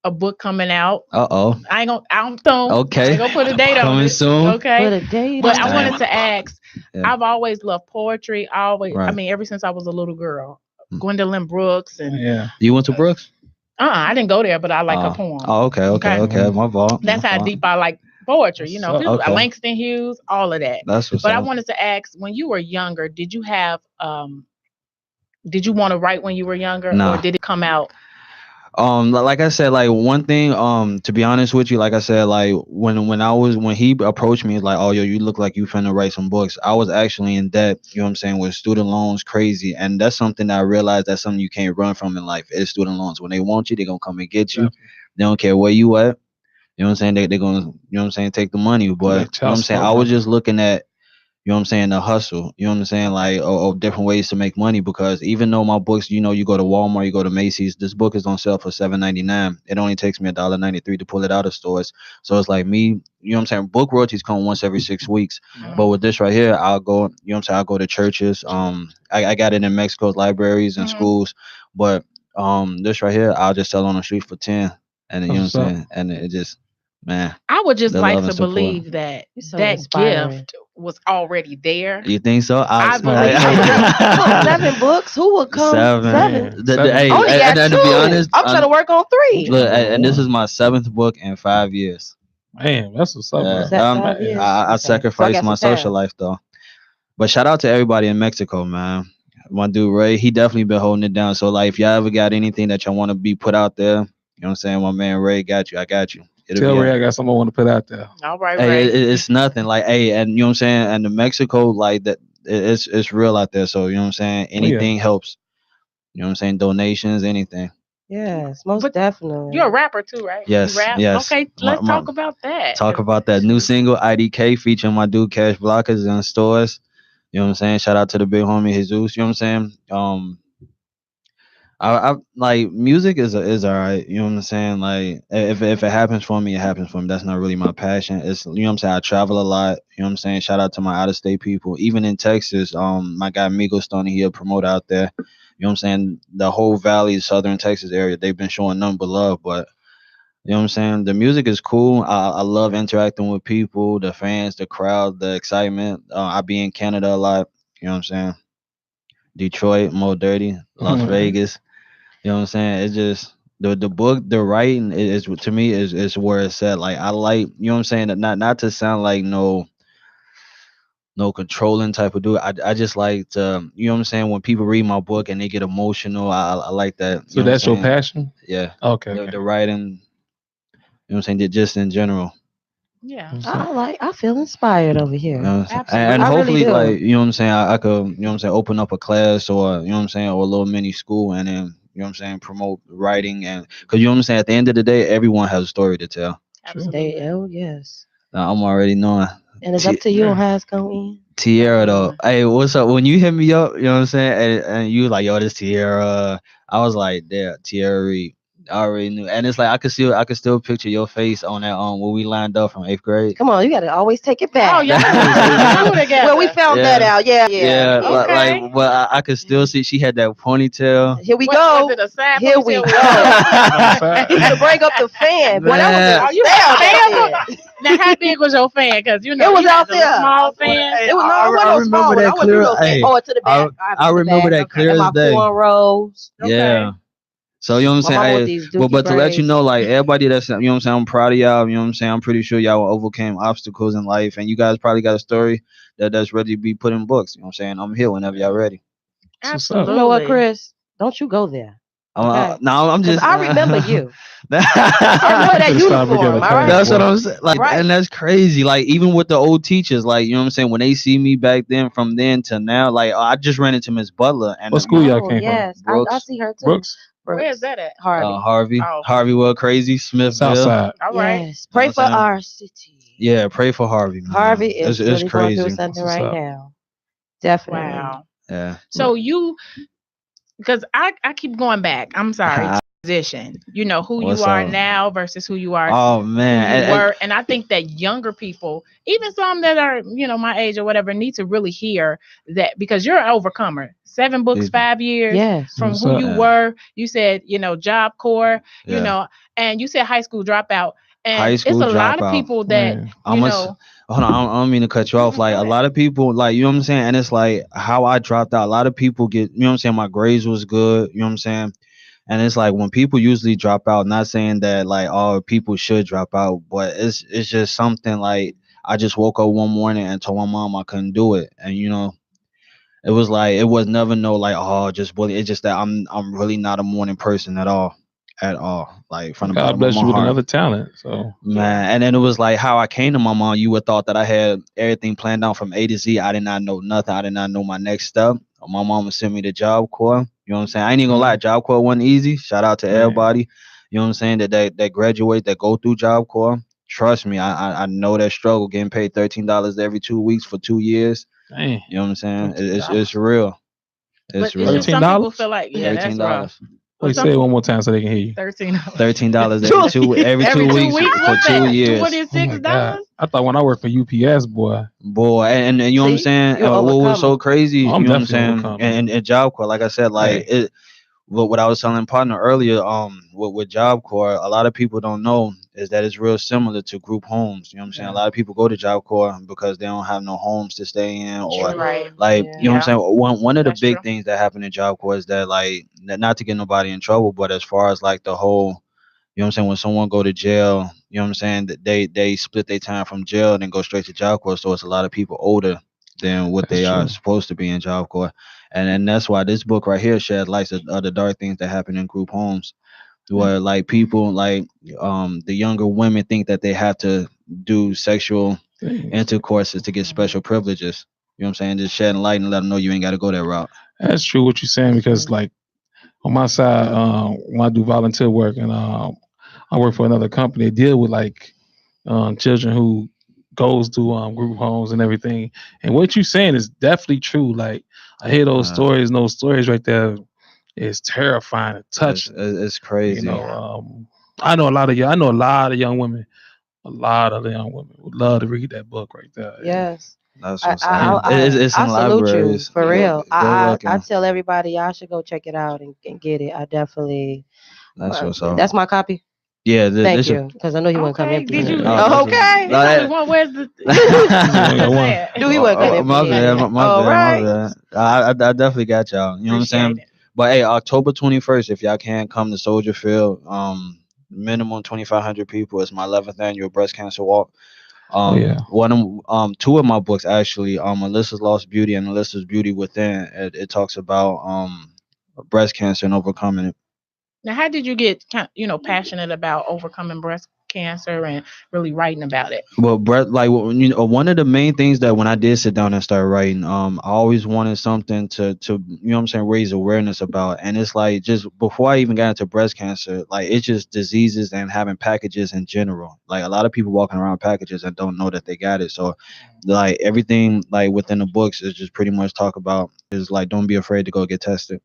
a book coming out. Uh-oh. I ain't gonna I don't Okay. I ain't gonna put a date on Coming it. soon. Put Okay. a date But on I Time. wanted to ask, Yeah. I've always loved poetry. Right. Ever since I was a little girl. Mm. Gwendolyn Brooks and Yeah. You went to Brooks? I didn't go there, but I like her poems. Oh, okay. Okay. My fault. That's My how fault. deep I like poetry. What's up? People, Okay. Langston Hughes, all of that. That's what's But I up. wanted to ask, when you were younger, did you want to write when you were younger, or Nah. did it come out? Like I said, like one thing, to be honest with you, like I said, like when he approached me, like, oh yo, you look like you finna write some books. I was actually in debt, you know what I'm saying, with student loans, crazy. And that's something that I realized that's something you can't run from in life is student loans. When they want you, they're gonna come and get you. Definitely. They don't care where you at. You know what I'm saying? They're gonna, you know what I'm saying, take the money. But Like you know what child I'm saying? support I was money. just looking at, you know what I'm saying, the hustle, you know what I'm saying, like of different ways to make money. Because even though my books, you go to Walmart, you go to Macy's, this book is on sale for $7.99. It only takes me $1.93 to pull it out of stores. So it's like me, you know what I'm saying, book royalties come once every 6 weeks. Yeah. But with this right here, I'll go, you know what I'm saying, I'll go to churches. I got it in Mexico's libraries and Mhm. schools. But this right here, I'll just sell on the street for 10. And then, you know That's what I'm what's up. saying, and it just, man, I would just the like love to and support. believe that You're so that inspiring. gift was already there. You think so? I Smell like believe cocoa. Look, 7 books. Who would come? Seven. Seven. Man, Hey, I only got and two. to be honest, I'm trying to work on 3. look, number and this is one. my 7th book in 5 years. Man, that's what's up, Yeah, bro. Is that um, 5 years? Man, I Okay. So I sacrificed got my some social time. life though. But shout out to everybody in Mexico, man. My dude Ray, he definitely been holding it down. So like, if y'all ever got anything that y'all want to be put out there, you know what I'm saying? My man Ray got you. I got you. It'll tell be Ray out. I got something I want to put out there. all right, Hey, Ray. it's nothing. Like, hey, and you know what I'm saying? And the Mexico, like that, it's real out there. So you know what I'm saying? Oh yeah. Anything helps. You know what I'm saying? Donations, anything. Yes, most But definitely. you're a rapper too, right? You Yes, rap? yes. Okay, let's talk about that. Talk about that new single IDK featuring my dude Cash Blockers in stores. You know what I'm saying? Shout out to the big homie Jesus. You know what I'm saying? I like music is all right. You know what I'm saying? Like if it happens for me, it happens for me. That's not really my passion. It's, you know what I'm saying. I travel a lot. You know what I'm saying? Shout out to my out of state people. Even in Texas, my guy Migo Stoney, he a promoter out there. You know what I'm saying? The whole Valley, Southern Texas area, they've been showing nothing but love. But you know what I'm saying? The music is cool. I love interacting with people, the fans, the crowd, the excitement. I be in Canada a lot. You know what I'm saying? Detroit, Mo Dirty, Las Vegas. You know what I'm saying? It's just the book, the writing is to me is where it's at. Like I like, you know what I'm saying? That not to sound like no controlling type of dude. I just like to, you know what I'm saying? When people read my book and they get emotional, I like that. So You know what that's I'm your saying? passion? Yeah. Okay, The okay. the writing, you know what I'm saying? Just in general. Yeah, What's up? I feel inspired over You here. know what I'm saying? And absolutely. I really hopefully, do. like, you know what I'm saying, I could, you know what I'm saying, open up a class or, you know what I'm saying, or a little mini school and then, you know what I'm saying, promote writing. And because, you know what I'm saying, at the end of the day, everyone has a story to tell. True. They, Absolutely. oh yes. I'm already knowing. And it's up T- to you on how it's going. Tierra, though. Absolutely. Hey, what's up? When you hit me up, you know what I'm saying, and you like, yo, this Tierra. I was like, yeah, Tierra Reed. I already knew. And it's like, I could still picture your face on that, when we lined up from 8th grade. Come on, you got to always take it Oh, back. y'all went to school together. Well, we found that Yeah. out. Yeah, Yeah, yeah. Okay. like, but I could still see she had that ponytail. Here we Was go. it a side Here we ponytail with go. He Outside. better bring up the fan. Boy, that was in Man, the Oh, you style had a back fan? then. Now, how big was your fan? Because It was you out had the there. small fan. Hey, It was no, it wasn't I no small remember one. I that went through clear. those things. Hey, Oh, to the back. I have it I to the remember back. that Okay. clear And as my day. cornrows. Yeah. So you know what I'm My saying? mama with Hey, these but dookie to let you braids. know, like everybody that's, you know what I'm saying, I'm proud of y'all. You know what I'm saying? I'm pretty sure y'all overcame obstacles in life, and you guys probably got a story that's ready to be put in books. You know what I'm saying? I'm here whenever y'all ready. That's what's up. You know what, Absolutely. Chris? Don't you go there. Uh, Okay. no, I'm Because just. I remember you. I wore That's that Could have started uniform. together All right. fast, what boy. I'm saying. Like, Right. and that's crazy. Like, even with the old teachers, like, you know what I'm saying. When they see me back then, from then to now, like, I just ran into Miss Butler and What school y'all Oh came from? yes, I Brooks, see her too. Brooks, Where is Brooks, that at? Harvey. Harvey, Oh, Well, crazy, South Smithville. Side. all right. Yes, You know pray what for I'm saying? our city. Yeah, pray for Harvey, Harvey man. is It's really going through crazy. something That's what's right up. now. Definitely. Wow. Yeah. So you, because I keep going back. I'm sorry. Transition. You know who you What's are up? now versus who you are, Oh who man, you were, and I think that younger people, even some that are my age or whatever, need to really hear that because you're an overcomer. 7 books, 5 years Yes. from What's who up? you Yeah. were. You said Job Corps. Yeah. And you said high school dropout. High And it's school a lot of dropout. people that Man, I must hold on. I don't mean to cut you off. Like, Go a ahead. lot of people, like, you know what I'm saying, and it's like how I dropped out. A lot of people get, you know what I'm saying. My grades was good. You know what I'm saying. And it's like when people usually drop out, not saying that like all people should drop out, but it's just something like I just woke up one morning and told my mom I couldn't do it, and it was like it was never no like oh just bully. It's just that I'm really not a morning person at all, like from the God bottom of bless my you with heart. another talent. So Yeah. Man, and then it was like how I came to my mom. You would thought that I had everything planned out from A to Z. I did not know nothing. I did not know my next step. My mom would send me to Job Corps. You know what I'm saying? I ain't even gonna lie, Job Corps wasn't easy. Shout out to man, everybody. You know what I'm saying? That graduate, that go through Job Corps. Trust me, I know that struggle getting paid $13 every 2 weeks for 2 years. man, You know what I'm saying? It's $13. real. But It's it's real. just some people feel $13? like, yeah, thirteen that's rough. dollars. But Wait, say some it one more time so they can hear you. $13. $13 every two Every two weeks weeks, for what's two that? years. Twenty Oh six my God. dollars. I thought when I worked for UPS, boy, Boy, and you know what I'm See, saying? you're What was overcomer. so crazy, oh, you I'm know what I'm definitely saying? overcoming. And Job Corps, like I said, like Hey, it what I was telling partner earlier, with Job Corps, a lot of people don't know is that it's real similar to group homes. You know what I'm saying? A yeah, lot of people go to Job Corps because they don't have no homes to stay in, or True. Right. like Yeah. you know what I'm Yeah, saying. One of the that's true. big things that happen in Job Corps is that like not to get nobody in trouble, but as far as like the whole, you know what I'm saying, when someone go to jail, you know what I'm saying, that they split their time from jail and then go straight to Job Corps. So it's a lot of people older than what that's they are true. supposed to be in Job Corps. And that's why this book right here shed lights of the dark things that happen in group homes, where like people like the younger women think that they have to do sexual Things. intercourses to get special privileges. You know what I'm saying? Just shedding light and let them know you ain't got to go that route. That's true what you're saying because True. like on my side, when I do volunteer work and I work for another company, they deal with like children who goes to group homes and everything. And what you're saying is definitely true. Like I hear those Uh, stories, and those stories right there is terrifying and touching. it's You crazy. know, Yeah. I know a lot of young women, a lot of young women would love to read that book right there. And, Yes. That's I what's I up. and I, I It's I in salute you libraries. for Yeah. real. Go I looking. tell everybody y'all should go check it out and get it. I definitely. That's what's up. That's my copy. Yeah, Thank this is. you, because I know you wouldn't come Okay. empty Did handed. you? yeah, No, It's that's Oh, what's. okay. it's only No, one. Where's the? you only got Just one. saying. Do he wouldn't come empty my bad, handed? my All bad, my right. bad. I definitely got y'all. You know what I'm Appreciate saying? it. But hey, October 21st, if y'all can come to Soldier Field, minimum 2,500 people. It's my 11th annual breast cancer walk. Oh yeah, One of two of my books actually, Alyssa's Lost Beauty and Alyssa's Beauty Within. It talks about breast cancer and overcoming it. Now, how did you get passionate about overcoming breast cancer and really writing about it? Well, Brett, like one of the main things that when I did sit down and start writing, I always wanted something to you know what I'm saying, raise awareness about. And it's like just before I even got into breast cancer, like it's just diseases and having packages in general. Like a lot of people walking around packages and don't know that they got it. So like everything like within the books is just pretty much talk about is like don't be afraid to go get tested,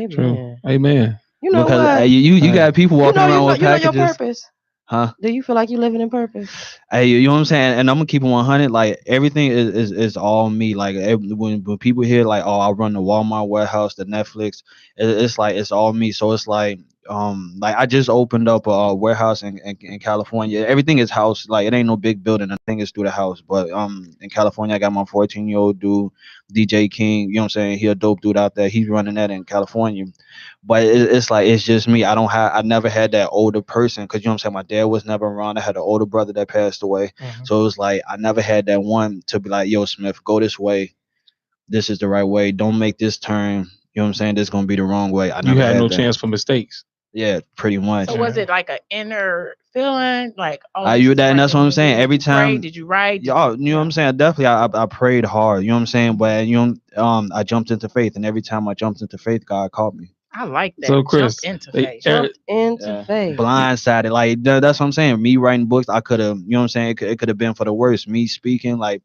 true. Amen. Amen. You know because what? you Hey, got people walking around with You know your packages, purpose. huh? Do you feel like you living in purpose? Hey, you know what I'm saying? And I'm gonna keep it 100. Like everything is all me. Like when people hear like, oh, I run the Walmart warehouse, the Netflix, it's like it's all me. So it's like I just opened up a warehouse in California. Everything is house. Like it ain't no big building. I think it's through the house. But in California, I got my 14-year-old dude, DJ King. You know what I'm saying? He a dope dude out there. He's running that in California. But it's like it's just me. I never had that older person because you know what I'm saying. My dad was never around. I had an older brother that passed away, mhm. so it was like I never had that one to be like, "Yo, Smith, go this way. This is the right way. Don't make this turn." You know what I'm saying? This gonna be the wrong way. I You never had had no that. chance for mistakes. Yeah, pretty much. So was it like an inner feeling, like, oh, I this you is that, and right that's for what I'm me? saying. Did Every you pray? time, Did you write? Did y'all, you know what yeah. I'm saying. Definitely, I prayed hard. You know what I'm saying. But I jumped into faith, and every time I jumped into faith, God caught me. I like So that. Jumped Chris, into they faith. Jumped into Yeah, faith. blindsided. Like that's what I'm saying. Me writing books, I could have. You know what I'm saying. It could have been for the worst. Me speaking, like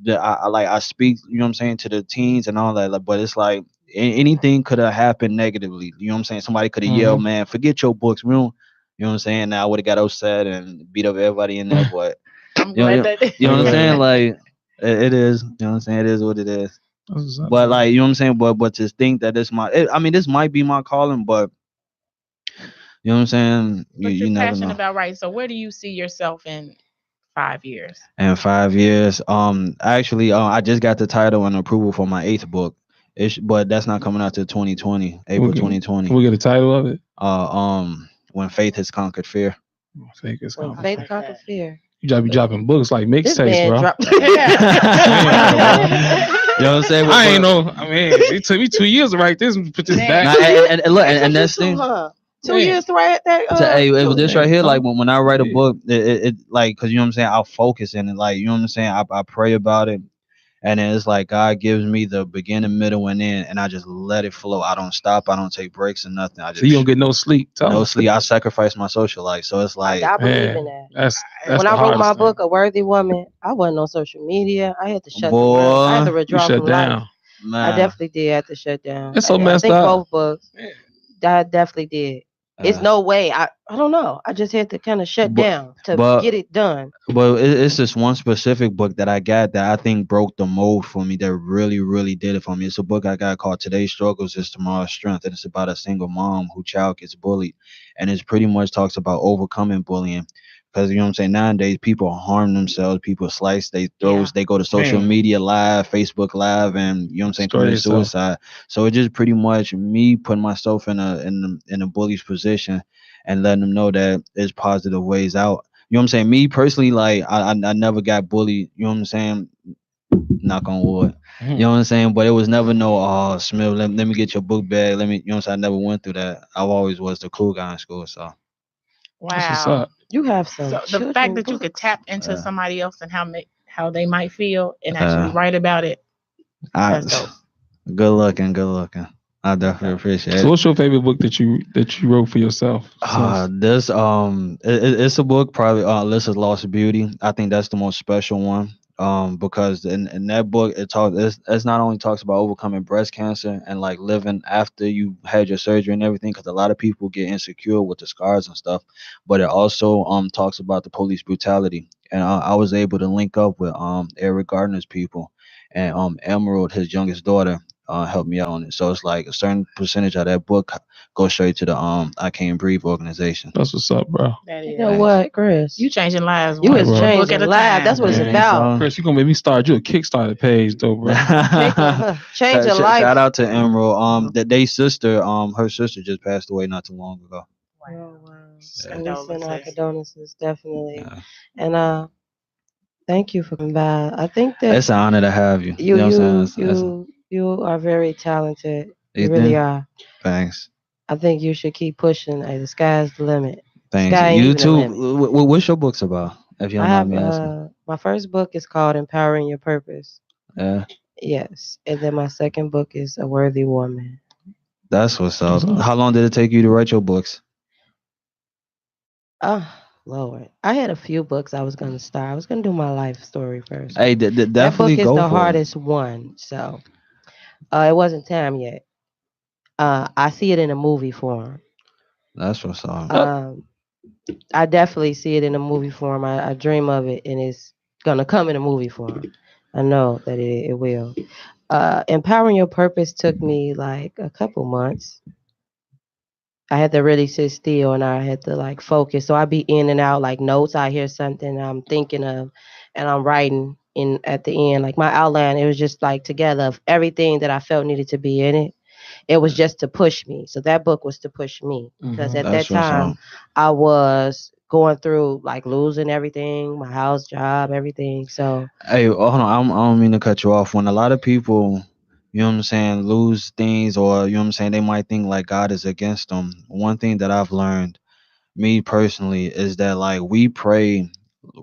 I speak. You know what I'm saying, to the teens and all that. Like, but it's like anything could have happened negatively. You know what I'm saying. Somebody could have yelled, "Man, forget your books." We don't. You know what I'm saying. Now I would have got upset and beat up everybody in there. But I'm you know, glad that. you know what I'm saying. Right. Like it is. You know what I'm saying. It is what it is. That's what's up, But bro. like you know what I'm saying. But to think that I mean, this might be my calling, but you know what I'm saying? But you're You never passionate know. about writing. So where do you see yourself in 5 years? In 5 years, actually, I just got the title and approval for my eighth book. But that's not coming out till 2020, We April can, can 2020. we get a title of it? When faith has conquered fear. Fake is When I complicated. faith like conquered that. fear. You gotta be dropping books like This mixtapes, man bro. dropped. Yeah. You know what I'm saying? I ain't know. I mean, it took me 2 years to write this and put this Man. Nah, back. and look, and That's that's too, thing. huh? 2 years Man, to write that. So, hey, this right man, here, like come. when I write a Yeah. book, it like, cause you know what I'm saying, I'll focus in it, like you know what I'm saying, I pray about it, and then it's like God gives me the beginning, middle, and end, and I just let it flow. I don't stop, I don't take breaks or nothing. I So you don't just get no sleep. Tell no them. sleep. I sacrifice my social life, so it's like, I believe in Man, that. that's When the I wrote my hardest thing. book, A Worthy Woman, I wasn't on social media. I had to shut the world. I had boy, to You withdraw shut from life. down. I man, definitely did have to shut down. It's so I messed think up. both books. Yeah. I definitely did. It's uh, no way. I don't know. I just had to kind of shut but down to but get it done. it's this one specific book that I got that I think broke the mold for me. That really did it for me. It's a book I got called "Today's Struggles is Tomorrow's Strength," and it's about a single mom whose child gets bullied, and it's pretty much talks about overcoming bullying. Because you know what I'm saying, nowadays people harm themselves, people slice their Yeah. throats, they go to social Man, media live, Facebook live, and you know what I'm saying, destroy commit yourself. suicide. So it's just pretty much me putting myself in a bully's position and letting them know that there's positive ways out. You know what I'm saying? Me personally, like I never got bullied. You know what I'm saying? Knock on wood. You know Mhm. what I'm saying? But it was never no, oh, Smith, let me get your book bag. Let me, you know what I'm saying? I never went through that. I always was the cool guy in school. So That's what's Wow. up. You have some So the fact children that you could books. tap into uh, somebody else and how they might feel and actually uh, write about it, I that's dope. good looking, good looking. I definitely That's appreciate So it. what's your favorite book that you wrote for yourself? Since This it's a book, probably Alyssa's Lost Beauty. I think that's the most special one. Because in that book it's not only talks about overcoming breast cancer and like living after you had your surgery and everything, because a lot of people get insecure with the scars and stuff, but it also talks about the police brutality. And I was able to link up with Eric Gardner's people, and Emerald, his youngest daughter, helped me out on it. So it's like a certain percentage of that book go straight to the I Can't Breathe organization. that's what's up, bro. that You know is. Thanks. what, Chris? You changing lives You Hey, one is bro. book at changing a lives. time. That's what You it's think about. so? Chris, you gonna make me start you a Kickstarter page though, bro. Make a change your life. Shout out to Emerald. That they sister, her sister just passed away not too long ago. Oh, Wow. wow. Yeah. And we send our Condolences. condolences, definitely. Yeah. And thank you for coming by. I think that It's an honor to have you. you You know what I'm saying? you you you are very talented. You You really think? are. Thanks. I think you should keep pushing. Like, the sky's the limit. Thanks. Sky ain't You even the too. limit. What's your books about? If you I don't mind have me asking. my first book is called Empowering Your Purpose. Yeah. Yes. And then my second book is A Worthy Woman. That's what's What's up. up? How long did it take you to write your books? Oh, Lord. I had a few books I was gonna start. I was gonna do my life story first, Hey, but that definitely book is go the for it. hardest one. So it wasn't time yet. I see it in a movie form. That's what's up. Uh, Um, I definitely see it in a movie form. I dream of it, and it's gonna come in a movie form. I know that it will. Empowering Your Purpose took me like a couple months. I had to really sit still and I had to like focus. So I be in and out like notes. I hear something I'm thinking of, and I'm writing in at the end. Like my outline, it was just like together of everything that I felt needed to be in it. It was just to push me. So that book was to push me because mhm. at that That's what's time up. I was going through like losing everything, my house, job, everything. So Hey, hold on. I don't mean to cut you off. When a lot of people you know what I'm saying, lose things, or you know what I'm saying, they might think like God is against them. One thing that I've learned, me personally, is that like we pray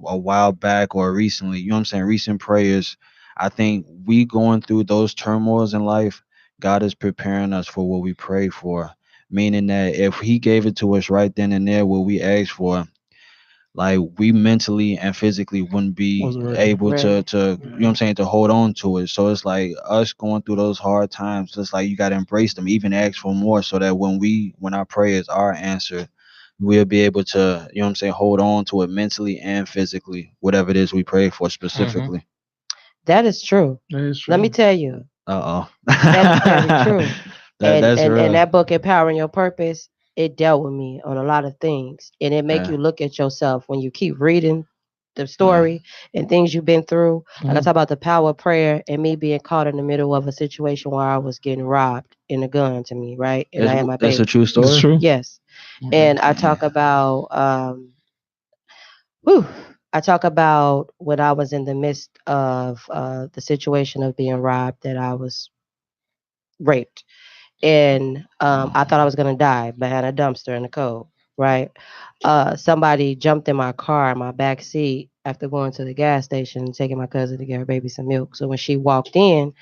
a while back or recently, you know what I'm saying, recent prayers. I think we going through those turmoils in life, God is preparing us for what we pray for. Meaning that if He gave it to us right then and there, what we asked for, like we mentally and physically wouldn't be Was ready. able Ready. to you know what I'm saying, to hold on to it. So it's like us going through those hard times, it's like you got to embrace them, even ask for more, so that when our prayers are answered, we'll be able to, you know what I'm saying, hold on to it mentally and physically, whatever it is we pray for Mm-hmm. specifically. That is true. That is Let me true. tell you, Uh-oh. that is very true. And That's and real. that book, Empowering Your Purpose, it dealt with me on a lot of things, and it make Yeah. you look at yourself when you keep reading the Yeah. story and things you've been through. Like I Mm-hmm. talk about the power of prayer and me being caught in the middle of a situation where I was getting robbed and a gun to me, right? And I had my It's a baby. true It's story. true. Yes. Okay. And I talk about whew, I talk about when I was in the midst of the situation of being robbed, that I was raped, and I thought I was gonna die behind a dumpster in the cold. Right? Somebody jumped in my car in my back seat after going to the gas station, taking my cousin to get her baby some milk. So when she walked in,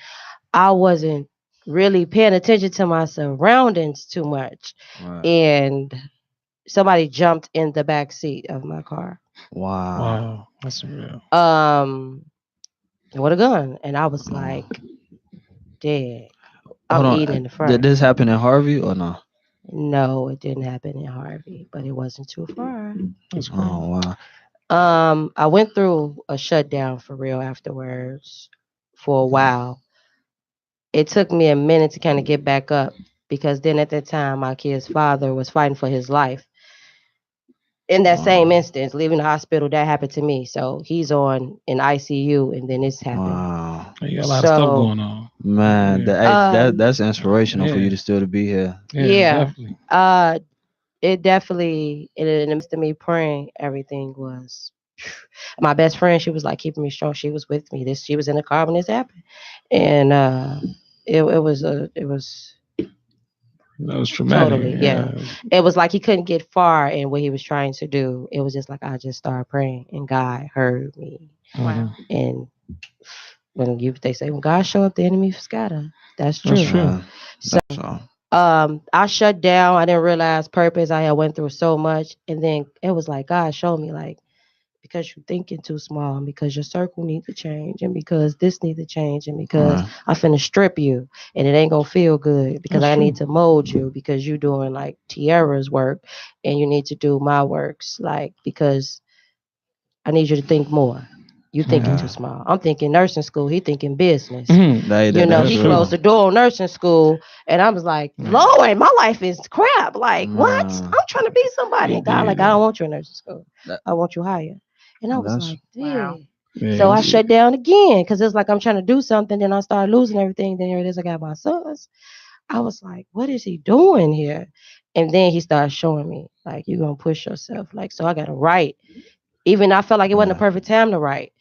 I wasn't really paying attention to my surroundings too much, Right. and somebody jumped in the back seat of my car. Wow. Wow. That's real. Um, with a gun, and I was like, "Dead." I'm Hold eating on. in the Did front. this happen in Harvey or no? No, it didn't happen in Harvey, but it wasn't too far. That's crazy. Oh wow. I went through a shutdown for real afterwards for a while. It took me a minute to kind of get back up, because then at that time my kid's father was fighting for his life. In that Wow. same instance, leaving the hospital, that happened to me. So he's on in ICU, and then this happened. Wow. You got a lot of stuff So going on. Man, Yeah. that's inspirational for you Yeah. to still to be here. Yeah. yeah, Definitely. uh, it definitely, in the midst of me praying, everything was. My best friend, she was like keeping me strong. She was with me. She was in the car when this happened, and it was That was traumatic. totally, yeah. Yeah. It was like he couldn't get far in what he was trying to do. It was just like I just started praying, and God heard me. Mm-hmm. Wow. And they say when God show up, the enemy scatter. That's That's true. true. Man, So that's all. I shut down. I didn't realize purpose. I had went through so much, and then it was like God showed me, like, because you're thinking too small, and because your circle need to change, and because this need to change, and because Right. I finna strip you, and it ain't gonna feel good, because That's I need true. to mold you, because you doing like Tiara's work, and you need to do my works, like, because I need you to think more. You thinking Mm-hmm. too Yeah. small. I'm thinking nursing school. He thinking business. Mm-hmm. That's He That's real. closed true. the door on nursing school, and I was like, Yeah. Lord, my life is crap. Like, what? Man, I'm trying to be somebody. He And God, like, I did. don't want you in nursing school. that I want you higher. And I was that's like, Wow. yeah. Yeah. So I It's, shut down again, because it's like I'm trying to do something. Then I started losing everything. Then here it is. I got my sons. I was like, what is he doing here? And then he started showing me, like, you're going to push yourself. Like, so I got to write. Even I felt like it wasn't the right. perfect time to write.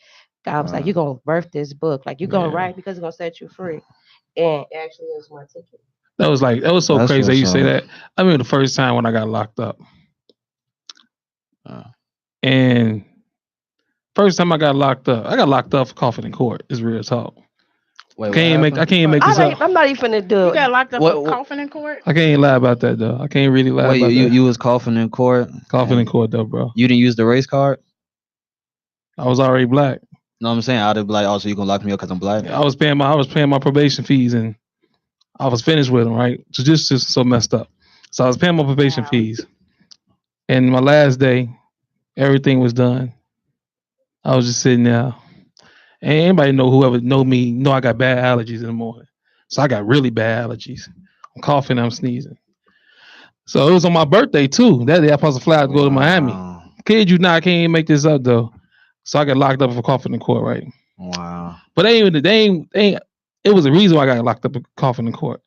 God was like, Right. you're going to birth this book. Like, you're going to yeah. write because it's going to set you free. And actually, it was my ticket. That was so That's crazy that what's you say up. that. I remember the first time when I got locked up. Uh, And first time I got locked up for coughing in court. It's real talk. Wait, what I happened? can't even make this up. I'm not even going to do You it. got locked up for What? coughing in court? I can't even lie about that though. I can't really lie Wait, about that. you was coughing in court Coughing in and court though, bro. you didn't use the race card? I was already black. No, I'm saying I'd be like, oh, so you gonna lock me up because I'm black? I was paying my probation fees and I was finished with them, right? So just so messed up. So I was paying my probation Wow. fees. And my last day, everything was done. I was just sitting there. And anybody know whoever know me know I got bad allergies in the morning. So I got really bad allergies. I'm coughing, I'm sneezing. So it was on my birthday too. That day I supposed to fly out to go to Miami. Wow. Kid you not, I can't even make this up though. So I got locked up for coughing in court, right? Wow. But they ain't it was a reason why I got locked up for coughing in court.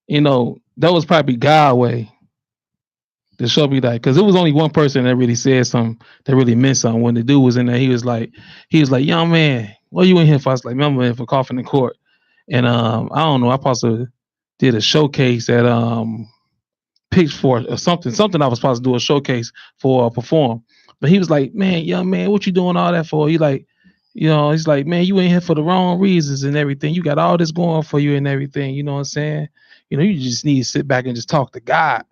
That was probably God way to show me that, because it was only one person that really said something that really meant something. When the dude was in there, he was like, young man, what are you in here for? I was like, man, I'm in here for coughing in court. and I don't know. I possibly did a showcase at Pitchfork or something. I was supposed to do a showcase for perform, but he was like, "Man, young man, what you doing all that for?" He like, he's like, "Man, you ain't here for the wrong reasons and everything. You got all this going for you and everything. You know what I'm saying? You just need to sit back and just talk to God.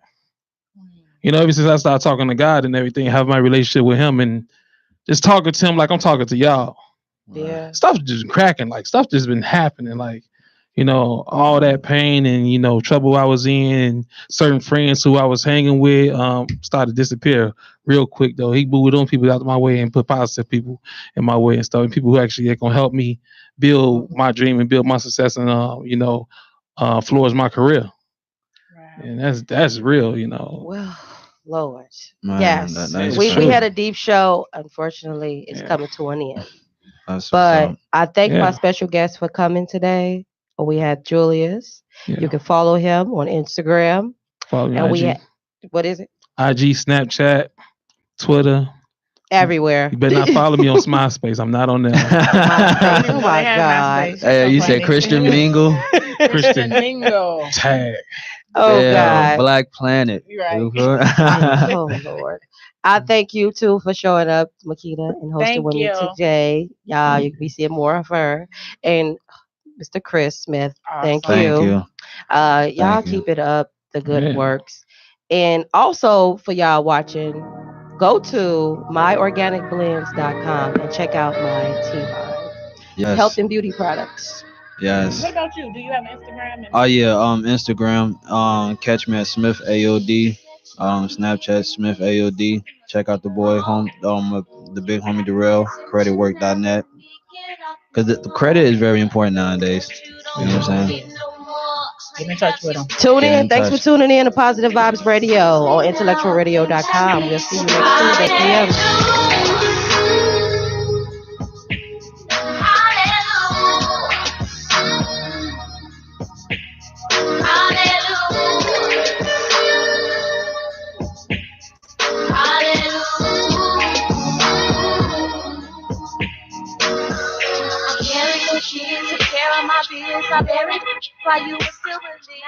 Ever since I started talking to God and everything, have my relationship with Him and just talking to Him like I'm talking to y'all. Yeah. Stuff just cracking, like stuff just been happening, like." All that pain and trouble I was in, and certain friends who I was hanging with started to disappear real quick. Though he moved on people out of my way and put positive people in my way and stuff, and people who actually are gonna help me build my dream and build my success and flourish my career. Wow. And that's real. Well, Lord. Man, Yes. that's We true. had a deep show. Unfortunately, it's Yeah. coming to an end. That's what's But up. I thank my Yeah. special guest for coming today. We had Julius. Yeah. You can follow him on Instagram. Follow me And on we IG, what is it? IG, Snapchat, Twitter. Everywhere. You better not follow me on MySpace. I'm not on there. MySpace. Even Oh though my they have God. MySpace, Hey, that's you so said funny. Christian Mingle? Christian Mingle. Tag. Oh Yeah, God. Black Planet. You're right. Oh Lord. I thank you too for showing up, Makita, and hosting Thank with me you. today. Y'all, you can be seeing more of her. And Mr. Chris Smith, thank Awesome. Thank you. you. Y'all Thank you. keep it up, the good Yeah. works. And also for y'all watching, go to myorganicblends.com and check out my tea line. Health Yes. and beauty products. Yes. What about you? Do you have Instagram? Oh yeah, Instagram, catch me at Smith AOD, Snapchat Smith AOD. Check out the boy the big homie Darrell, creditwork.net. Because the credit is very important nowadays. You know what I'm saying? Get in touch with them. Tune Get in. in Thanks for touch. tuning in to Positive Vibes Radio on IntellectualRadio.com. We'll see you next Tuesday, PM. I carry your kids, took care of my bills. I buried while you were still with me.